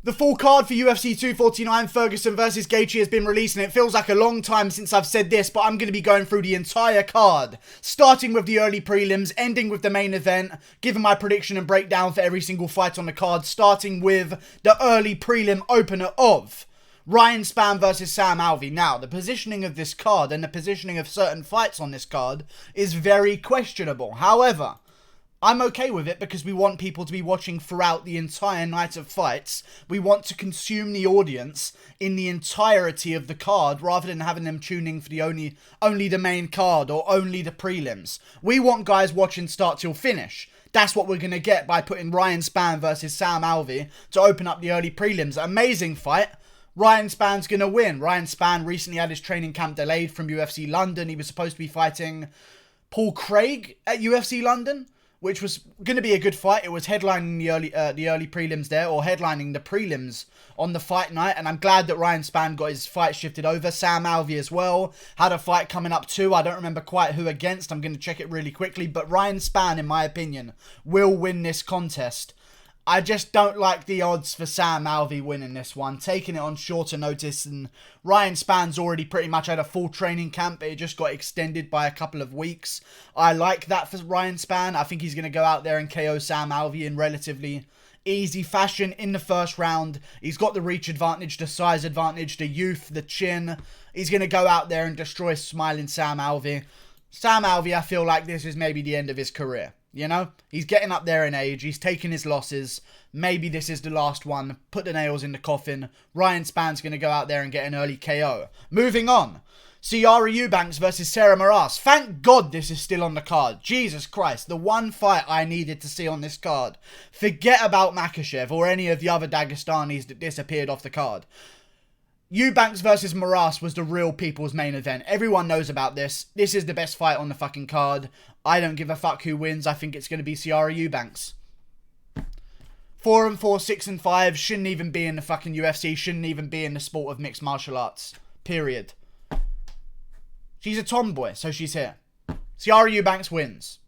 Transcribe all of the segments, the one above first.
The full card for UFC 249 Ferguson versus Gaethje has been released, and it feels like a long time since I've said this, but I'm going to be going through the entire card, starting with the early prelims, ending with the main event, giving my prediction and breakdown for every single fight on the card, starting with the early prelim opener of Ryan Spann versus Sam Alvey. Now, the positioning of this card and the positioning of certain fights on this card is very questionable. However, I'm okay with it because we want people to be watching throughout the entire night of fights. We want to consume the audience in the entirety of the card rather than having them tuning for the only the main card or only the prelims. We want guys watching start till finish. That's what we're going to get by putting Ryan Spann versus Sam Alvey to open up the early prelims. Amazing fight. Ryan Spann's going to win. Ryan Spann recently had his training camp delayed from UFC London. He was supposed to be fighting Paul Craig at UFC London, which was going to be a good fight. It was headlining the early prelims there, or headlining the prelims on the fight night, and I'm glad that Ryan Spann got his fight shifted over. Sam Alvey as well had a fight coming up too. I don't remember quite who against. I'm going to check it really quickly, but Ryan Spann, in my opinion, will win this contest. I just don't like the odds for Sam Alvey winning this one, taking it on shorter notice, and Ryan Spann's already pretty much had a full training camp. It just got extended by a couple of weeks. I like that for Ryan Spann. I think he's going to go out there and KO Sam Alvey in relatively easy fashion in the first round. He's got the reach advantage, the size advantage, the youth, the chin. He's going to go out there and destroy smiling Sam Alvey. Sam Alvey, I feel like this is maybe the end of his career. You know, he's getting up there in age. He's taking his losses. Maybe this is the last one. Put the nails in the coffin. Ryan Spann's going to go out there and get an early KO. Moving on. Ciara Eubanks versus Sarah Moras. Thank God this is still on the card. Jesus Christ. The one fight I needed to see on this card. Forget about Makhachev or any of the other Dagestanis that disappeared off the card. Eubanks versus Moras was the real people's main event. Everyone knows about this. This is the best fight on the fucking card. I don't give a fuck who wins. I think it's going to be Ciara Eubanks. 4-4, 6-5. Shouldn't even be in the fucking UFC. Shouldn't even be in the sport of mixed martial arts. Period. She's a tomboy, so she's here. Ciara Eubanks wins.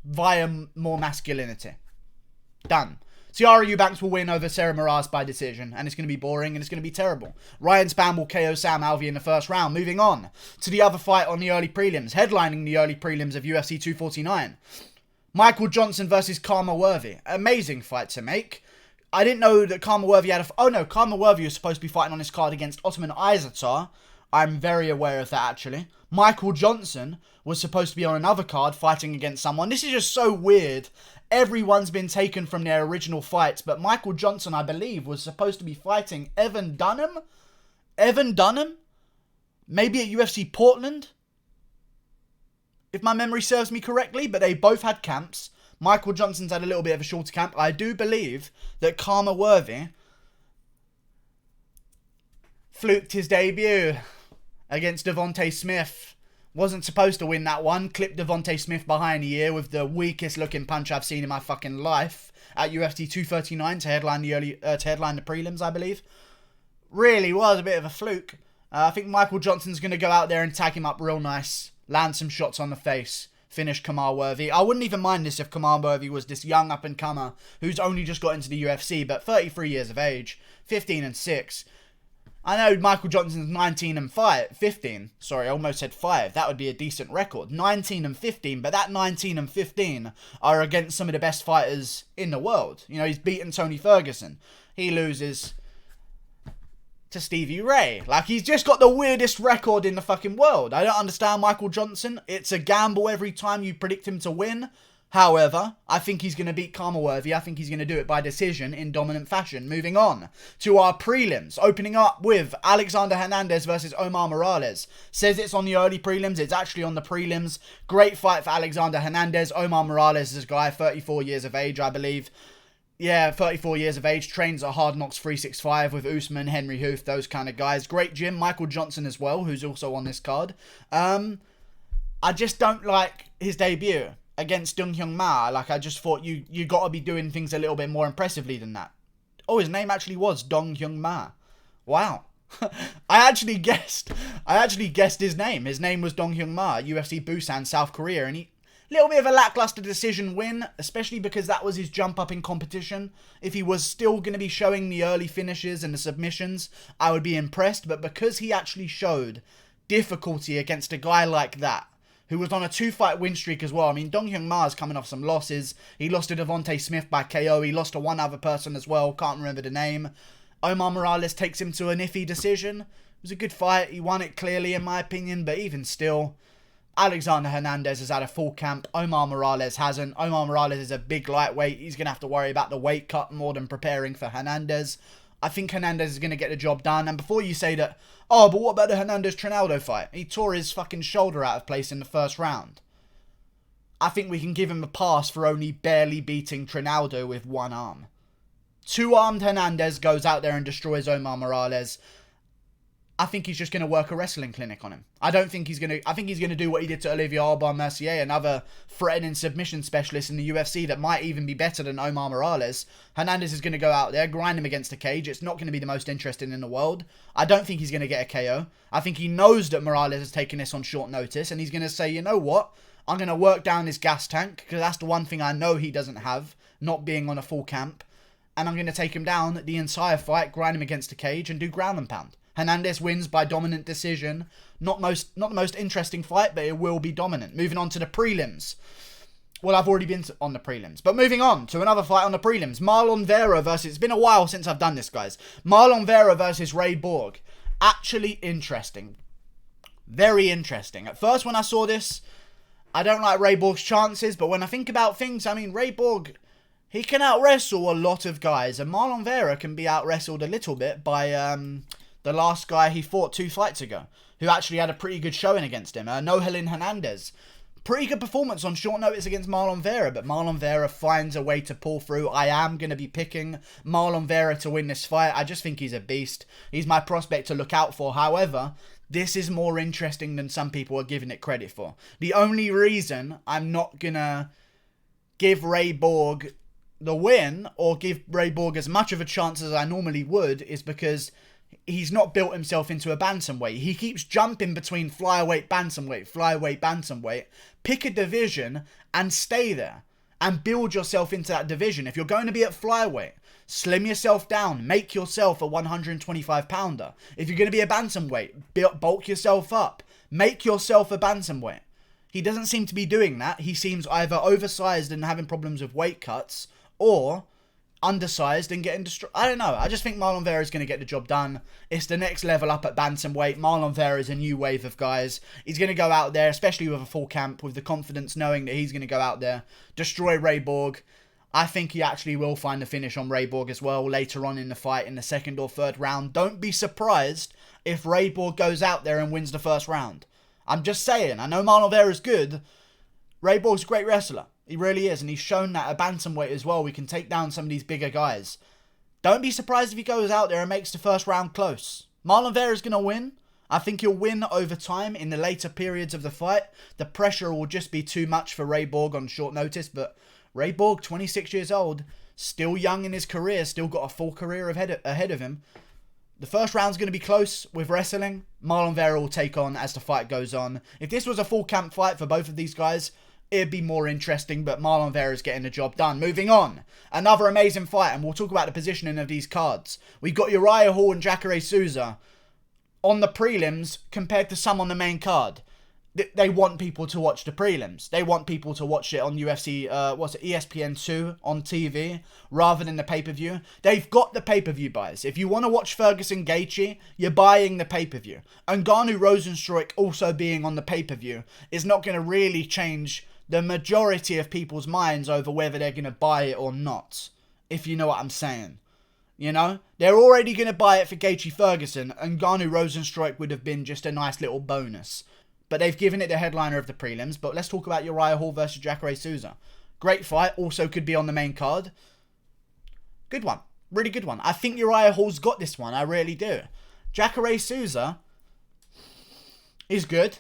Via more masculinity. Done. Ciara Eubanks will win over Sarah Moras by decision, and it's going to be boring and it's going to be terrible. Ryan Spann will KO Sam Alvey in the first round. Moving on to the other fight on the early prelims, headlining the early prelims of UFC 249. Michael Johnson versus Khama Worthy. Amazing fight to make. I didn't know that Khama Worthy had Khama Worthy was supposed to be fighting on this card against Ottoman Izatar. I'm very aware of that, actually. Michael Johnson was supposed to be on another card fighting against someone. This is just so weird. Everyone's been taken from their original fights, but Michael Johnson, I believe, was supposed to be fighting Evan Dunham? Evan Dunham? Maybe at UFC Portland? If my memory serves me correctly, but they both had camps. Michael Johnson's had a little bit of a shorter camp. I do believe that Khama Worthy fluked his debut against Devontae Smith. Wasn't supposed to win that one. Clipped Devontae Smith behind the ear with the weakest looking punch I've seen in my fucking life at UFC 239 to headline the prelims, I believe. Really was a bit of a fluke. I think Michael Johnson's going to go out there and tag him up real nice. Land some shots on the face. Finish Khama Worthy. I wouldn't even mind this if Khama Worthy was this young up-and-comer who's only just got into the UFC, but 33 years of age, 15-6. I know Michael Johnson's 15. Sorry, I almost said 5. That would be a decent record. 19-15, but that 19-15 are against some of the best fighters in the world. You know, he's beaten Tony Ferguson. He loses to Stevie Ray. Like, he's just got the weirdest record in the fucking world. I don't understand Michael Johnson. It's a gamble every time you predict him to win. However, I think he's going to beat Khama Worthy. I think he's going to do it by decision in dominant fashion. Moving on to our prelims. Opening up with Alexander Hernandez versus Omar Morales. Says it's on the early prelims. It's actually on the prelims. Great fight for Alexander Hernandez. Omar Morales is a guy, 34 years of age, I believe. Yeah, 34 years of age. Trains at Hard Knocks 365 with Usman, Henry Hoof, those kind of guys. Great gym. Michael Johnson as well, who's also on this card. I just don't like his debut against Dong Hyun Ma. Like, I just thought you got to be doing things a little bit more impressively than that. Oh, his name actually was Dong Hyun Ma. Wow. I actually guessed his name. His name was Dong Hyun Ma, UFC Busan, South Korea, and he Little bit of a lackluster decision win, especially because that was his jump up in competition. If he was still going to be showing the early finishes and the submissions, I would be impressed. But because he actually showed difficulty against a guy like that, who was on a 2-fight win streak as well. I mean, Dong Hyun Ma is coming off some losses. He lost to Devontae Smith by KO. He lost to one other person as well. Can't remember the name. Omar Morales takes him to an iffy decision. It was a good fight. He won it clearly, in my opinion. But even still, Alexander Hernandez has had a full camp. Omar Morales hasn't. Omar Morales is a big lightweight. He's going to have to worry about the weight cut more than preparing for Hernandez. I think Hernandez is going to get the job done. And before you say that, oh, but what about the Hernandez-Trinaldo fight? He tore his fucking shoulder out of place in the first round. I think we can give him a pass for only barely beating Trinaldo with one arm. Two-armed Hernandez goes out there and destroys Omar Morales. I think he's just going to work a wrestling clinic on him. I think he's going to do what he did to Olivier Aubin-Mercier, another threatening submission specialist in the UFC that might even be better than Omar Morales. Hernandez is going to go out there, grind him against a cage. It's not going to be the most interesting in the world. I don't think he's going to get a KO. I think he knows that Morales has taken this on short notice, and he's going to say, you know what? I'm going to work down his gas tank, because that's the one thing I know he doesn't have, not being on a full camp. And I'm going to take him down the entire fight, grind him against a cage, and do ground and pound. Hernandez wins by dominant decision. Not the most interesting fight, but it will be dominant. Moving on to the prelims. Well, I've already been on the prelims. But moving on to another fight on the prelims. Marlon Vera versus... It's been a while since I've done this, guys. Marlon Vera versus Ray Borg. Actually interesting. Very interesting. At first, when I saw this, I don't like Ray Borg's chances. But when I think about things, I mean, Ray Borg... He can out-wrestle a lot of guys. And Marlon Vera can be out-wrestled a little bit by... the last guy he fought 2 fights ago, who actually had a pretty good showing against him, Nohelin Hernandez. Pretty good performance on short notice against Marlon Vera, but Marlon Vera finds a way to pull through. I am going to be picking Marlon Vera to win this fight. I just think he's a beast. He's my prospect to look out for. However, this is more interesting than some people are giving it credit for. The only reason I'm not going to give Ray Borg the win, or give Ray Borg as much of a chance as I normally would, is because... he's not built himself into a bantamweight. He keeps jumping between flyweight, bantamweight. Pick a division and stay there. And build yourself into that division. If you're going to be at flyweight, slim yourself down. Make yourself a 125-pounder. If you're going to be a bantamweight, bulk yourself up. Make yourself a bantamweight. He doesn't seem to be doing that. He seems either oversized and having problems with weight cuts, or... undersized and getting destroyed. I don't know. I just think Marlon Vera is going to get the job done. It's the next level up at bantamweight. Marlon Vera is a new wave of guys. He's going to go out there, especially with a full camp, with the confidence knowing that he's going to go out there, destroy Ray Borg. I think he actually will find the finish on Ray Borg as well later on in the fight in the 2nd or 3rd round. Don't be surprised if Ray Borg goes out there and wins the 1st round. I'm just saying. I know Marlon Vera is good. Ray Borg's a great wrestler. He really is, and he's shown that at bantamweight as well. We can take down some of these bigger guys. Don't be surprised if he goes out there and makes the 1st round close. Marlon Vera is going to win. I think he'll win over time in the later periods of the fight. The pressure will just be too much for Ray Borg on short notice, but Ray Borg, 26 years old, still young in his career, still got a full career ahead of him. The 1st round's going to be close with wrestling. Marlon Vera will take on as the fight goes on. If this was a full camp fight for both of these guys, it'd be more interesting, but Marlon Vera's getting the job done. Moving on. Another amazing fight, and we'll talk about the positioning of these cards. We've got Uriah Hall and Jacare Souza on the prelims compared to some on the main card. They want people to watch the prelims. They want people to watch it on UFC, ESPN2 on TV, rather than the pay-per-view. They've got the pay-per-view buys. If you want to watch Ferguson Gaethje, you're buying the pay-per-view. And Ngannou Rozenstruik also being on the pay-per-view is not going to really change the majority of people's minds over whether they're going to buy it or not, if you know what I'm saying. You know? They're already going to buy it for Gaethje Ferguson, and Ngannou Rozenstruik would have been just a nice little bonus. But they've given it the headliner of the prelims. But let's talk about Uriah Hall versus Jacare Souza. Great fight. Also could be on the main card. Good one. Really good one. I think Uriah Hall's got this one. I really do. Jacare Souza is good.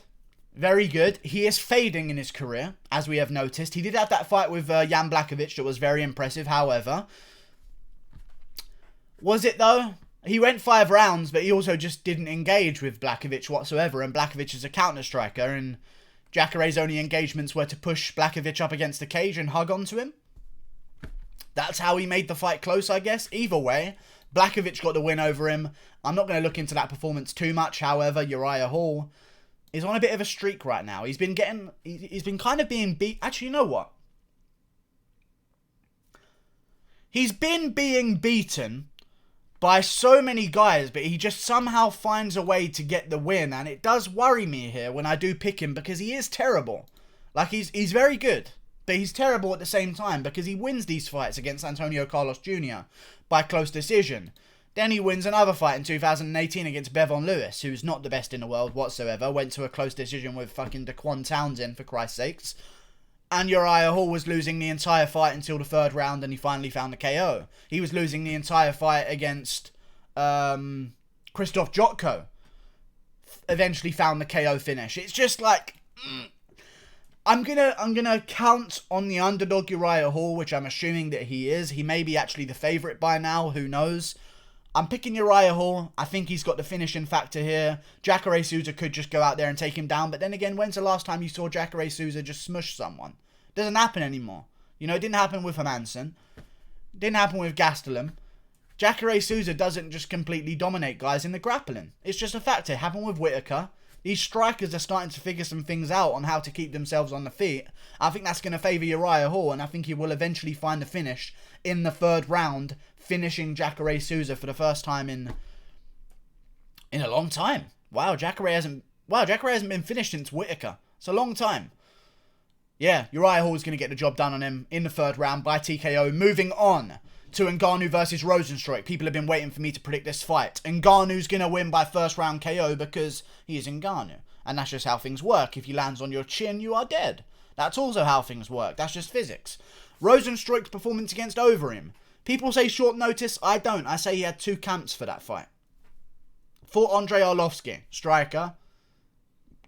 Very good. He is fading in his career, as we have noticed. He did have that fight with Jan Blachowicz that was very impressive. However, was it though? He went 5 rounds, but he also just didn't engage with Blachowicz whatsoever. And Blachowicz is a counter striker, and Jacare's only engagements were to push Blachowicz up against the cage and hug onto him. That's how he made the fight close, I guess. Either way, Blachowicz got the win over him. I'm not going to look into that performance too much. However, Uriah Hall is on a bit of a streak right now. He's been kind of being beat. Actually, you know what? He's been being beaten by so many guys, but he just somehow finds a way to get the win. And it does worry me here when I do pick him, because he is terrible. Like, he's very good, but he's terrible at the same time, because he wins these fights against Antonio Carlos Jr. by close decision. Then he wins another fight in 2018 against Bevon Lewis, who's not the best in the world whatsoever. Went to a close decision with fucking Daquan Townsend, for Christ's sakes. And Uriah Hall was losing the entire fight until the third round, and he finally found the KO. He was losing the entire fight against Krzysztof Jotko. Eventually found the KO finish. It's just like... I'm gonna count on the underdog Uriah Hall, which I'm assuming that he is. He may be actually the favourite by now, who knows. I'm picking Uriah Hall. I think he's got the finishing factor here. Jacare Souza could just go out there and take him down. But then again, when's the last time you saw Jacare Souza just smush someone? Doesn't happen anymore. You know, it didn't happen with Hermanson. Didn't happen with Gastelum. Jacare Souza doesn't just completely dominate guys in the grappling. It's just a factor. It happened with Whitaker. These strikers are starting to figure some things out on how to keep themselves on the feet. I think that's going to favour Uriah Hall, and I think he will eventually find the finish in the third round, finishing Jacare Souza for the first time in a long time. Wow, Jacare hasn't been finished since Whitaker. It's a long time. Yeah, Uriah Hall is going to get the job done on him in the third round by TKO. Moving on to Ngannou versus Rozenstruik. People have been waiting for me to predict this fight. Ngannou's going to win by first round KO because he is Ngannou. And that's just how things work. If he lands on your chin, you are dead. That's also how things work. That's just physics. Rozenstruik's performance against Overeem. People say short notice. I don't. I say he had two camps for that fight. Fought Andrei Arlovski, striker.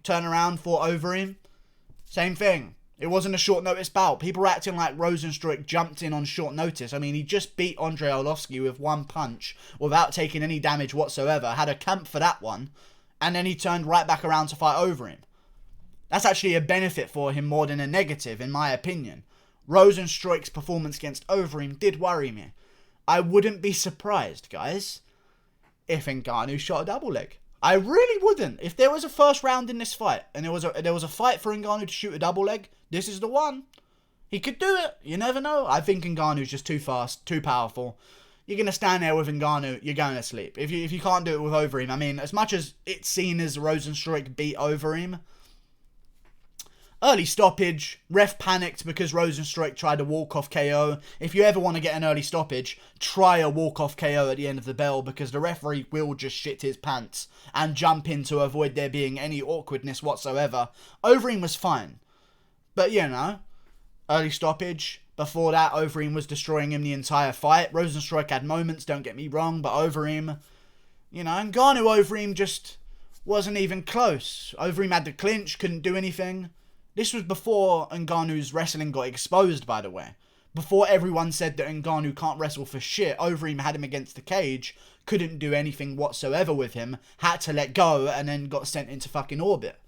Turn around, fought Overeem. Same thing. It wasn't a short notice bout. People were acting like Rozenstruik jumped in on short notice. I mean, he just beat Andrei Arlovski with one punch without taking any damage whatsoever. Had a camp for that one. And then he turned right back around to fight Overeem. That's actually a benefit for him more than a negative, in my opinion. Rozenstruik's performance against Overeem did worry me. I wouldn't be surprised, guys, if Ngannou shot a double leg. I really wouldn't. If there was a first round in this fight, and there was a fight for Ngannou to shoot a double leg, this is the one. He could do it. You never know. I think Ngannou's just too fast, too powerful. You're going to stand there with Ngannou, you're going to sleep. If you can't do it with Overeem, I mean, as much as it's seen as Rozenstruik beat Overeem, early stoppage, ref panicked because Rozenstruik tried a walk-off KO. If you ever want to get an early stoppage, try a walk-off KO at the end of the bell, because the referee will just shit his pants and jump in to avoid there being any awkwardness whatsoever. Overeem was fine. But, you know, early stoppage. Before that, Overeem was destroying him the entire fight. Rozenstruik had moments, don't get me wrong, but Overeem, you know, Ngannou Overeem just wasn't even close. Overeem had the clinch, couldn't do anything. This was before Ngannou's wrestling got exposed, by the way. Before everyone said that Ngannou can't wrestle for shit, Overeem had him against the cage, couldn't do anything whatsoever with him, had to let go, and then got sent into fucking orbit.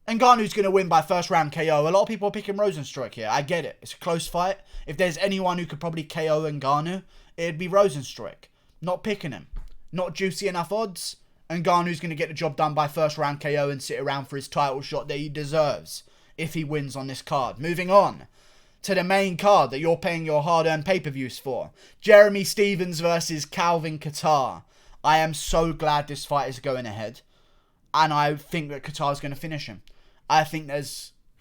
Ngannou's going to win by first round KO. A lot of people are picking Rozenstruik here. I get it. It's a close fight. If there's anyone who could probably KO Ngannou, it'd be Rozenstruik. Not picking him. Not juicy enough odds. Ngannou's going to get the job done by first round KO and sit around for his title shot that he deserves if he wins on this card. Moving on to the main card that you're paying your hard-earned pay-per-views for. Jeremy Stephens versus Calvin Kattar. I am so glad this fight is going ahead. And I think that Kattar's going to finish him. I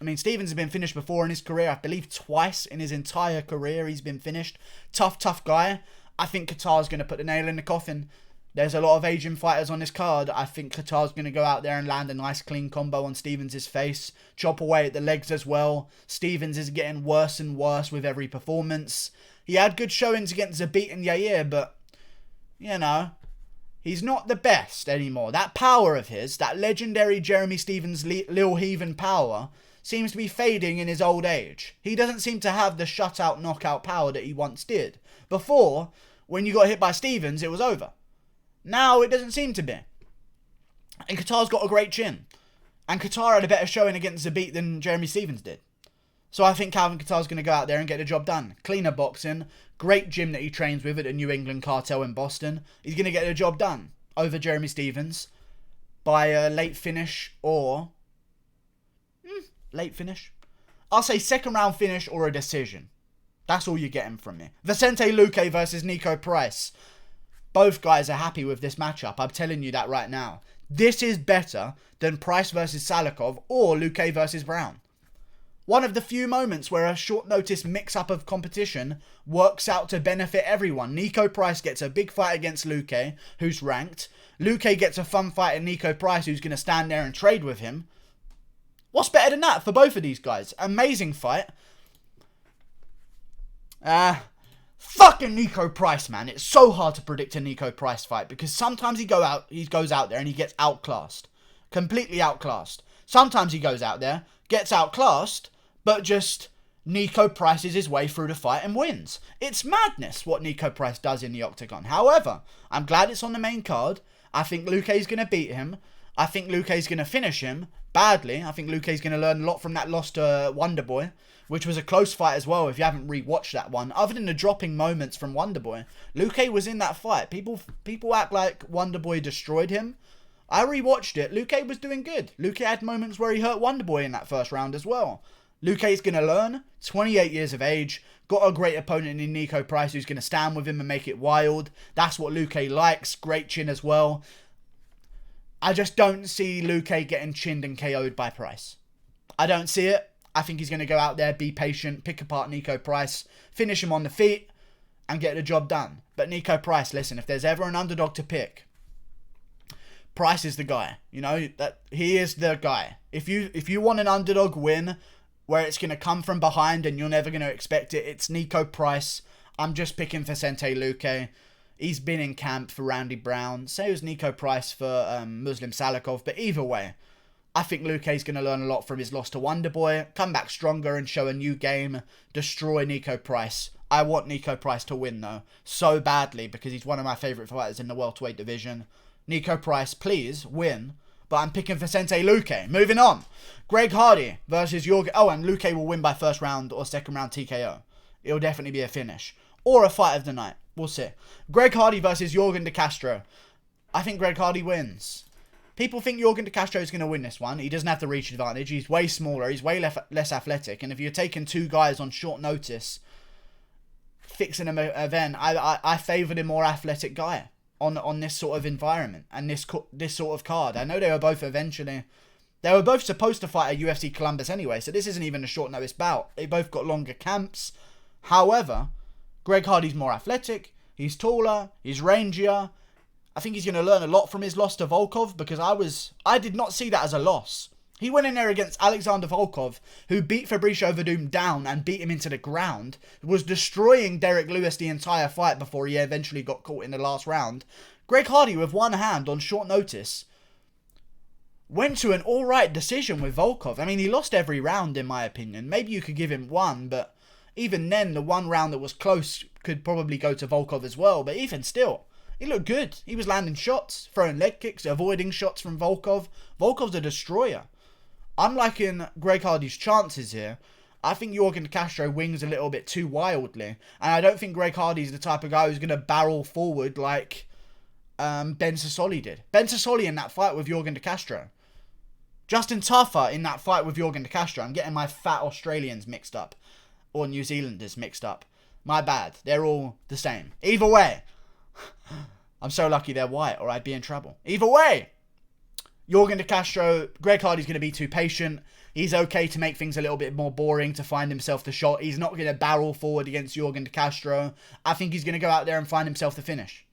mean, Stephens has been finished before in his career. I believe twice in his entire career he's been finished. Tough guy. I think Kattar's going to put the nail in the coffin. There's a lot of Asian fighters on this card. I think Kattar's going to go out there and land a nice clean combo on Stephens' face. Chop away at the legs as well. Stephens is getting worse and worse with every performance. He had good showings against Zabit and Yair, but, you know, he's not the best anymore. That power of his, that legendary Jeremy Stephens Lil Heathen power, seems to be fading in his old age. He doesn't seem to have the shutout knockout power that he once did. Before, when you got hit by Stephens, it was over. Now, it doesn't seem to be. And Kattar's got a great chin. And Kattar had a better showing against Zabit than Jeremy Stephens did. So I think Calvin Kattar's going to go out there and get the job done. Cleaner boxing. Great gym that he trains with at the New England Cartel in Boston. He's going to get the job done over Jeremy Stephens by a late finish or... late finish? I'll say second round finish or a decision. That's all you're getting from me. Vicente Luque versus Nico Price. Both guys are happy with this matchup. I'm telling you that right now. This is better than Price versus Salikov or Luque versus Brown. One of the few moments where a short notice mix-up of competition works out to benefit everyone. Nico Price gets a big fight against Luque, who's ranked. Luque gets a fun fight at Nico Price, who's going to stand there and trade with him. What's better than that for both of these guys? Amazing fight. Fucking Nico Price, man. It's so hard to predict a Nico Price fight because sometimes he goes out there and he gets outclassed. Completely outclassed. Sometimes he goes out there, gets outclassed, but just Nico Prices his way through the fight and wins. It's madness what Nico Price does in the octagon. However, I'm glad it's on the main card. I think Luque's going to beat him. I think Luque's going to finish him badly. I think Luque's going to learn a lot from that loss to Wonderboy, which was a close fight as well if you haven't rewatched that one. Other than the dropping moments from Wonderboy, Luque was in that fight. People act like Wonderboy destroyed him. I rewatched it. Luque was doing good. Luque had moments where he hurt Wonderboy in that first round as well. Luque's going to learn. 28 years of age. Got a great opponent in Nico Price who's going to stand with him and make it wild. That's what Luque likes. Great chin as well. I just don't see Luque getting chinned and KO'd by Price. I don't see it. I think he's going to go out there, be patient, pick apart Nico Price, finish him on the feet, and get the job done. But Nico Price, listen, if there's ever an underdog to pick, Price is the guy. You know, that he is the guy. If you want an underdog win where it's going to come from behind and you're never going to expect it, it's Nico Price. I'm just picking Vicente Luque. He's been in camp for Randy Brown. Say it was Nico Price for Muslim Salikov. But either way, I think Luque's going to learn a lot from his loss to Wonderboy. Come back stronger and show a new game. Destroy Nico Price. I want Nico Price to win, though. So badly, because he's one of my favourite fighters in the welterweight division. Nico Price, please, win. But I'm picking Vicente Luque. Moving on. Greg Hardy versus Jorgen. Oh, and Luque will win by first round or second round TKO. It'll definitely be a finish. Or a fight of the night. We'll see. Greg Hardy versus Jorgen De Castro. I think Greg Hardy wins. People think Jorgen De Castro is going to win this one. He doesn't have the reach advantage. He's way smaller. He's way less athletic. And if you're taking two guys on short notice, fixing an event, I favour the more athletic guy on this sort of environment and this sort of card. I know they were both supposed to fight at UFC Columbus anyway, so this isn't even a short notice bout. They both got longer camps. However, Greg Hardy's more athletic, he's taller, he's rangier. I think he's going to learn a lot from his loss to Volkov because I did not see that as a loss. He went in there against Alexander Volkov, who beat Fabricio Verdum down and beat him into the ground, was destroying Derek Lewis the entire fight before he eventually got caught in the last round. Greg Hardy, with one hand on short notice, went to an alright decision with Volkov. I mean, he lost every round in my opinion. Maybe you could give him one, but even then, the one round that was close could probably go to Volkov as well. But even still, he looked good. He was landing shots, throwing leg kicks, avoiding shots from Volkov. Volkov's a destroyer. I'm liking Greg Hardy's chances here. I think Jorgen De Castro wings a little bit too wildly. And I don't think Greg Hardy's the type of guy who's going to barrel forward like Ben Sassoli did. Ben Sassoli in that fight with Jorgen De Castro. Justin Taffa in that fight with Jorgen De Castro. I'm getting my fat Australians mixed up. Or New Zealanders mixed up. My bad. They're all the same. Either way. I'm so lucky they're white or I'd be in trouble. Either way. Jorgen De Castro, Greg Hardy's going to be too patient. He's okay to make things a little bit more boring, to find himself the shot. He's not going to barrel forward against Jorgen De Castro. I think he's going to go out there and find himself the finish.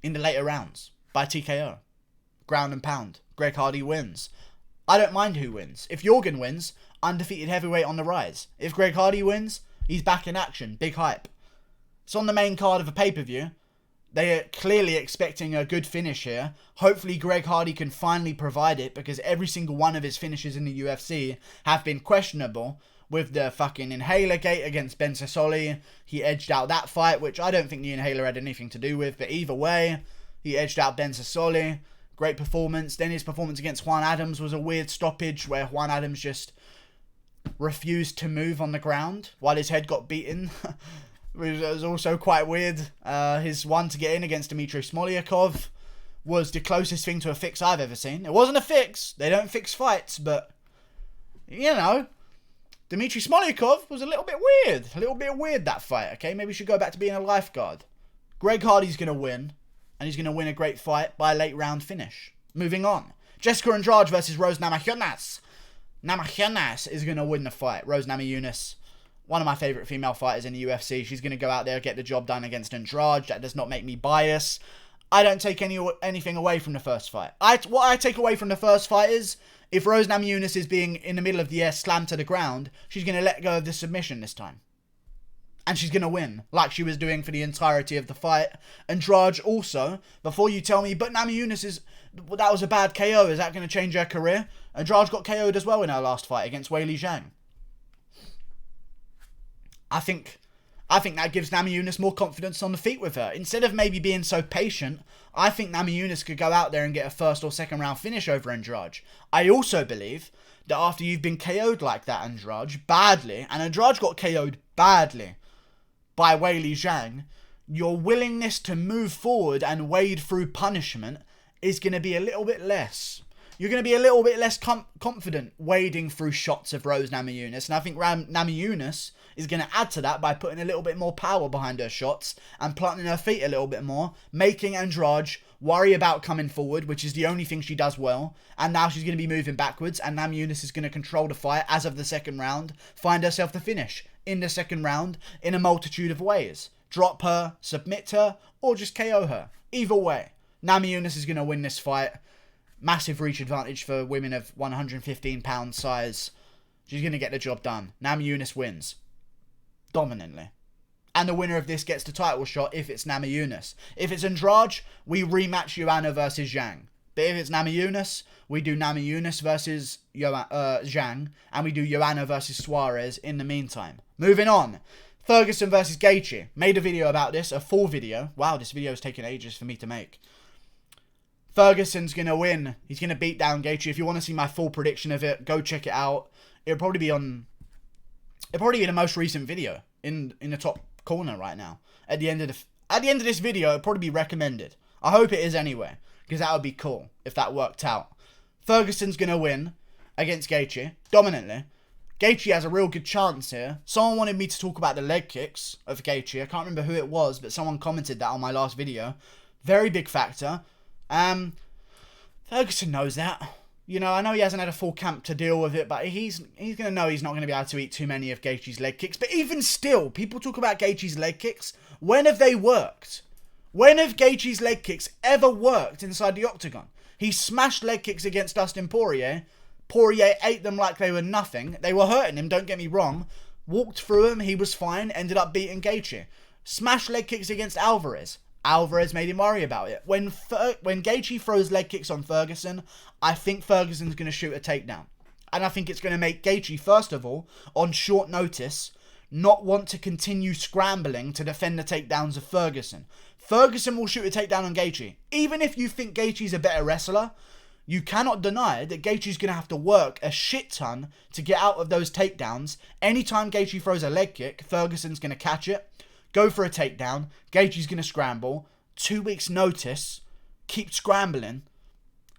In the later rounds. By TKO. Ground and pound. Greg Hardy wins. I don't mind who wins. If Jorgen wins, undefeated heavyweight on the rise. If Greg Hardy wins, he's back in action. Big hype. It's on the main card of a pay-per-view. They are clearly expecting a good finish here. Hopefully Greg Hardy can finally provide it, because every single one of his finishes in the UFC have been questionable. With the fucking inhaler gate against Ben Sassoli, he edged out that fight, which I don't think the inhaler had anything to do with, but either way, he edged out Ben Sassoli. Great performance. Then his performance against Juan Adams was a weird stoppage where Juan Adams just refused to move on the ground while his head got beaten. It was also quite weird. His one to get in against Dmitry Smolyakov was the closest thing to a fix I've ever seen. It wasn't a fix. They don't fix fights, but, you know, Dmitry Smolyakov was a little bit weird. A little bit weird, that fight, okay? Maybe he should go back to being a lifeguard. Greg Hardy's going to win, and he's going to win a great fight by a late round finish. Moving on. Jessica Andrade versus Rose Namajunas. Namajunas is going to win the fight. Rose Namajunas, one of my favourite female fighters in the UFC. She's going to go out there, get the job done against Andrade. That does not make me biased. I don't take anything away from the first fight. What I take away from the first fight is, if Rose Namajunas is being in the middle of the air slammed to the ground, she's going to let go of the submission this time. And she's going to win, like she was doing for the entirety of the fight. Andrade also, before you tell me, but Namajunas that was a bad KO, is that going to change her career? Andrade got KO'd as well in her last fight against Weili Zhang. I think that gives Namajunas more confidence on the feet with her. Instead of maybe being so patient, I think Namajunas could go out there and get a first or second round finish over Andrade. I also believe that after you've been KO'd like that, Andrade, badly, and Andrade got KO'd badly by Weili Zhang, your willingness to move forward and wade through punishment is going to be a little bit less. You're going to be a little bit less confident wading through shots of Rose Namajunas. And I think Namajunas is going to add to that by putting a little bit more power behind her shots and planting her feet a little bit more, making Andrade worry about coming forward, which is the only thing she does well. And now she's going to be moving backwards, and Namajunas is going to control the fight as of the second round, find herself the finish in the second round in a multitude of ways. Drop her, submit her, or just KO her. Either way, Namajunas is going to win this fight. Massive reach advantage for women of 115 pound size. She's going to get the job done. Namajunas wins. Dominantly. And the winner of this gets the title shot if it's Namajunas. If it's Andrade, we rematch Joanna versus Zhang. But if it's Namajunas, we do Namajunas versus Zhang. And we do Joanna versus Suarez in the meantime. Moving on. Ferguson versus Gaethje. Made a video about this. A full video. Wow, this video has taken ages for me to make. Ferguson's going to win. He's going to beat down Gaethje. If you want to see my full prediction of it, go check it out. It'll probably be the most recent video in the top corner right now. At the end of this video, it'll probably be recommended. I hope it is anyway, because that would be cool if that worked out. Ferguson's going to win against Gaethje dominantly. Gaethje has a real good chance here. Someone wanted me to talk about the leg kicks of Gaethje. I can't remember who it was, but someone commented that on my last video. Very big factor. Ferguson knows that. You know, I know he hasn't had a full camp to deal with it, but he's going to know he's not going to be able to eat too many of Gaethje's leg kicks. But even still, people talk about Gaethje's leg kicks. When have they worked? When have Gaethje's leg kicks ever worked inside the octagon? He smashed leg kicks against Dustin Poirier. Poirier ate them like they were nothing. They were hurting him, don't get me wrong. Walked through him, he was fine, ended up beating Gaethje. Smashed leg kicks against Alvarez. Alvarez made him worry about it. When Gaethje throws leg kicks on Ferguson, I think Ferguson's going to shoot a takedown. And I think it's going to make Gaethje, first of all, on short notice, not want to continue scrambling to defend the takedowns of Ferguson. Ferguson will shoot a takedown on Gaethje. Even if you think Gaethje's a better wrestler, you cannot deny that Gaethje's going to have to work a shit ton to get out of those takedowns. Anytime Gaethje throws a leg kick, Ferguson's going to catch it, go for a takedown. Gaethje's going to scramble. 2 weeks notice. Keep scrambling.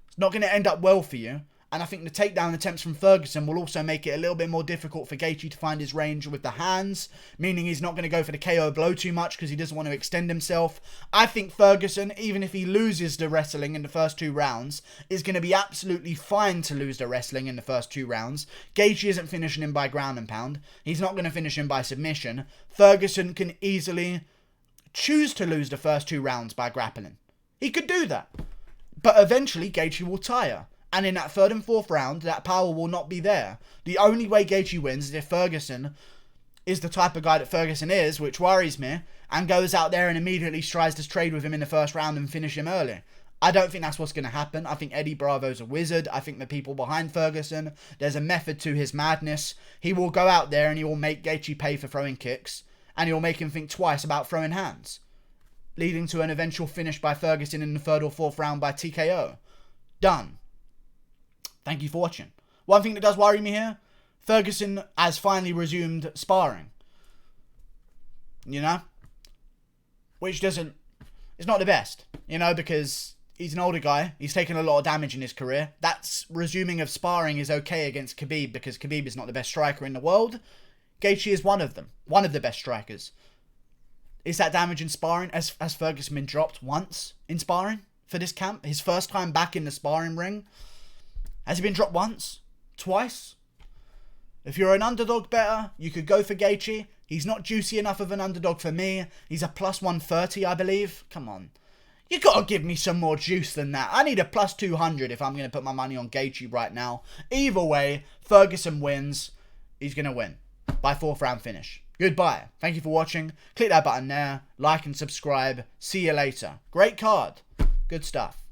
It's not going to end up well for you. And I think the takedown attempts from Ferguson will also make it a little bit more difficult for Gaethje to find his range with the hands, meaning he's not going to go for the KO blow too much because he doesn't want to extend himself. I think Ferguson, even if he loses the wrestling in the first 2 rounds, is going to be absolutely fine to lose the wrestling in the first 2 rounds. Gaethje isn't finishing him by ground and pound. He's not going to finish him by submission. Ferguson can easily choose to lose the first 2 rounds by grappling. He could do that. But eventually Gaethje will tire. And in that 3rd and 4th round, that power will not be there. The only way Gaethje wins is if Ferguson is the type of guy that Ferguson is, which worries me, and goes out there and immediately tries to trade with him in the first round and finish him early. I don't think that's what's going to happen. I think Eddie Bravo's a wizard. I think the people behind Ferguson, there's a method to his madness. He will go out there and he will make Gaethje pay for throwing kicks, and he will make him think twice about throwing hands, leading to an eventual finish by Ferguson in the 3rd or 4th round by TKO. Done. Thank you for watching. One thing that does worry me here, Ferguson has finally resumed sparring. You know? Which doesn't... It's not the best. You know, because he's an older guy. He's taken a lot of damage in his career. That's resuming of sparring is okay against Khabib because Khabib is not the best striker in the world. Gaethje is one of them. One of the best strikers. Is that damage in sparring? Has Ferguson been dropped once in sparring for this camp? His first time back in the sparring ring? Has he been dropped once? Twice? If you're an underdog better, you could go for Gaethje. He's not juicy enough of an underdog for me. He's a plus 130, I believe. Come on. You got to give me some more juice than that. I need a plus 200 if I'm going to put my money on Gaethje right now. Either way, Ferguson wins. He's going to win by 4th round finish. Goodbye. Thank you for watching. Click that button there. Like and subscribe. See you later. Great card. Good stuff.